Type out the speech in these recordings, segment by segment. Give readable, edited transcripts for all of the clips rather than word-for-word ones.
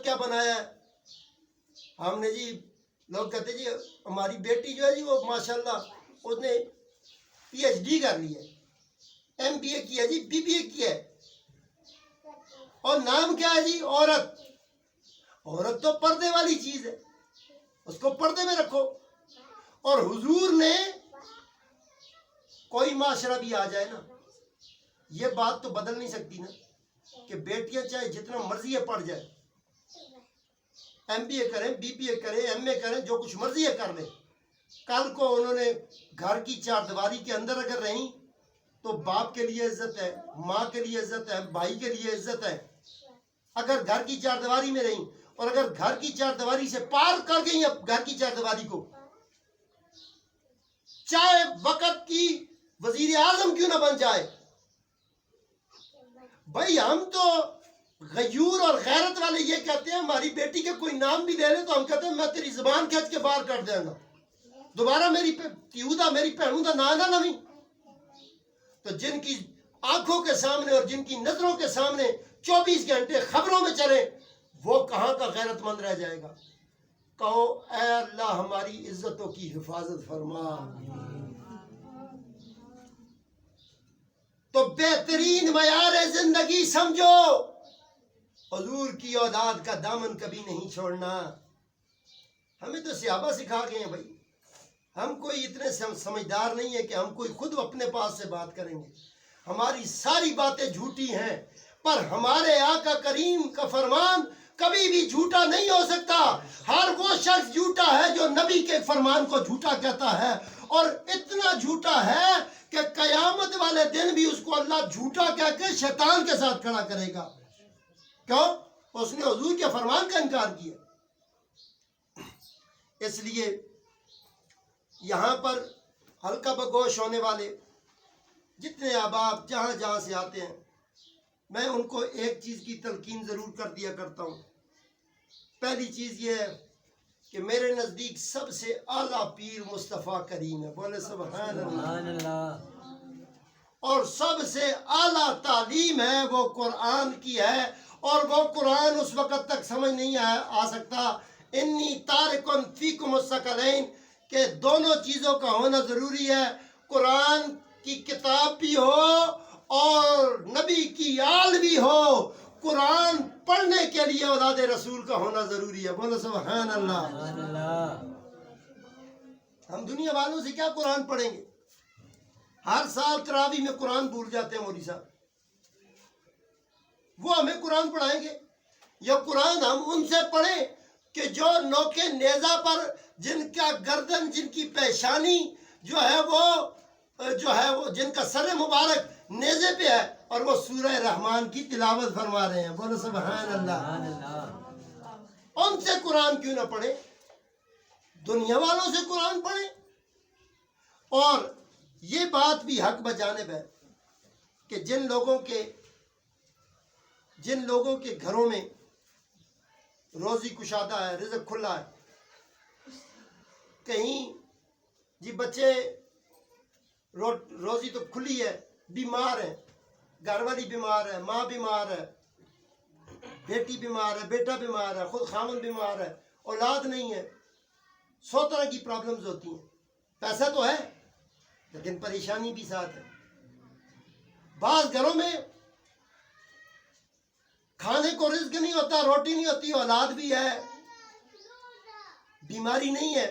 عزت کیا بنایا ہے. ہم نے جی لوگ کہتے جی ہماری بیٹی جو ہے جی وہ ماشاءاللہ اس نے پی ایچ ڈی کر لی ہے, ایم بی اے کیا جی, بی بی اے کیا ہے, اور نام کیا ہے جی عورت. عورت تو پردے والی چیز ہے, اس کو پردے میں رکھو. اور حضور نے کوئی معاشرہ بھی آ جائے نا, یہ بات تو بدل نہیں سکتی نا کہ بیٹیاں چاہے جتنا مرضی ہے پڑھ جائے, ایم بی اے کریں, بی بی اے کریں, ایم اے کریں, جو کچھ مرضی ہے کر لیں. کل کو انہوں نے گھر کی چار دیواری کے اندر اگر رہیں تو باپ کے لیے عزت ہے, ماں کے لیے عزت ہے, بھائی کے لیے عزت ہے. اگر گھر کی چار دیواری میں رہیں, اور اگر گھر کی چار دیواری سے پار کر گئی اب گھر کی چار دیواری کو, چاہے وقت کی وزیر اعظم کیوں نہ بن جائے, بھائی ہم تو غیور اور غیرت والے یہ کہتے ہیں ہماری بیٹی کے کوئی نام بھی لے لے تو ہم کہتے ہیں میں تیری زبان کھینچ کے باہر کر دیں گا, دوبارہ میری بہنوں دا نا نہ لویں. تو جن کی آنکھوں کے سامنے اور جن کی نظروں کے سامنے 24 گھنٹے خبروں میں چلے, وہ کہاں کا غیرت مند رہ جائے گا. کہو اے اللہ ہماری عزتوں کی حفاظت فرما. تو بہترین معیار زندگی سمجھو, حضور کی اولاد کا دامن کبھی نہیں چھوڑنا. ہمیں تو صحابہ سکھا گئے ہیں بھائی, ہم کوئی اتنے سمجھدار نہیں ہے کہ ہم کوئی خود اپنے پاس سے بات کریں گے. ہماری ساری باتیں جھوٹی ہیں, پر ہمارے آقا کریم کا فرمان کبھی بھی جھوٹا نہیں ہو سکتا. ہر وہ شخص جھوٹا ہے جو نبی کے فرمان کو جھوٹا کہتا ہے, اور اتنا جھوٹا ہے کہ قیامت والے دن بھی اس کو اللہ جھوٹا کہہ کے شیطان کے ساتھ کھڑا کرے گا. کیوں؟ اس نے حضور کے فرمان کا انکار کیا. اس لیے یہاں پر ہلکا بگوش ہونے والے جتنے احباب جہاں جہاں سے آتے ہیں, میں ان کو ایک چیز کی تلقین ضرور کر دیا کرتا ہوں. پہلی چیز یہ ہے کہ میرے نزدیک سب سے اعلیٰ پیر مصطفیٰ کریم ہے, بولے سبحان اللہ. اور سب سے اعلیٰ تعلیم ہے وہ قرآن کی ہے, اور وہ قرآن اس وقت تک سمجھ نہیں آ سکتا انی تارکن فیکم الثقلین, کہ دونوں چیزوں کا ہونا ضروری ہے. قرآن کی کتاب بھی ہو اور نبی کی آل بھی ہو. قرآن پڑھنے کے لیے اولاد رسول کا ہونا ضروری ہے. بولو سبحان اللہ. ہم دنیا والوں سے کیا قرآن پڑھیں گے؟ ہر سال تراویح میں قرآن بھول جاتے ہیں مولوی صاحب, وہ ہمیں قرآن پڑھائیں گے؟ یا قرآن ہم ان سے پڑھیں کہ جو نوکے نیزہ پر جن کا گردن, جن کی پیشانی جو ہے وہ جن کا سر مبارک نیزے پہ ہے, اور وہ سورہ رحمان کی تلاوت فرما رہے ہیں. بولو سبحان اللہ. ان سے قرآن کیوں نہ پڑھیں, دنیا والوں سے قرآن پڑھیں. اور یہ بات بھی حق بجانب ہے کہ جن لوگوں کے گھروں میں روزی کشادہ ہے, رزق کھلا ہے, کہیں جی بچے روزی تو کھلی ہے, بیمار ہیں, گھر والی بیمار ہے, ماں بیمار ہے, بیٹی بیمار ہے, بیٹا بیمار ہے, خود خامن بیمار ہے, اولاد نہیں ہے, 100 طرح کی پرابلمز ہوتی ہیں. پیسہ تو ہے لیکن پریشانی بھی ساتھ ہے. بعض گھروں میں کھانے کو رزق نہیں ہوتا, روٹی نہیں ہوتی, اولاد بھی ہے, بیماری نہیں ہے,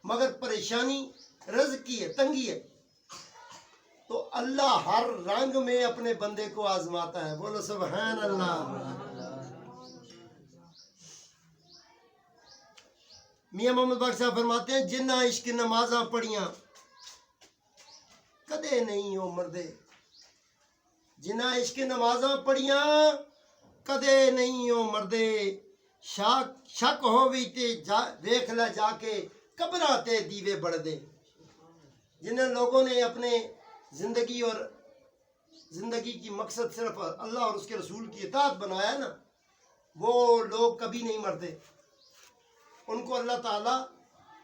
مگر پریشانی رزق کی ہے, تنگی ہے. تو اللہ ہر رنگ میں اپنے بندے کو آزماتا ہے. بولو سبحان اللہ. میاں محمد باقر صاحب فرماتے ہیں جنہ عشق نمازاں پڑھیاں کدے نہیں ہو مردے, جنہ عشق نمازاں پڑھیاں کدے نہیں ہو مردے, شک ہووی تے دیکھ لے جا کے قبراں تے دیوے بڑھ دے. جنہیں لوگوں نے اپنے زندگی اور زندگی کی مقصد صرف اللہ اور اس کے رسول کی اطاعت بنایا ہے نا, وہ لوگ کبھی نہیں مرتے. ان کو اللہ تعالیٰ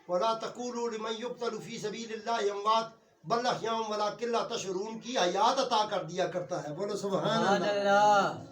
وَلَا تَقُولُوا لِمَنْ يُقْتَلُ فِي سَبِيلِ اللَّهِ أَمْوَاتٌ بَلْ أَحْيَاءٌ وَلَٰكِن لَّا تَشْعُرُونَ کی آیات عطا کر دیا کرتا ہے. بولو سبحان اللہ.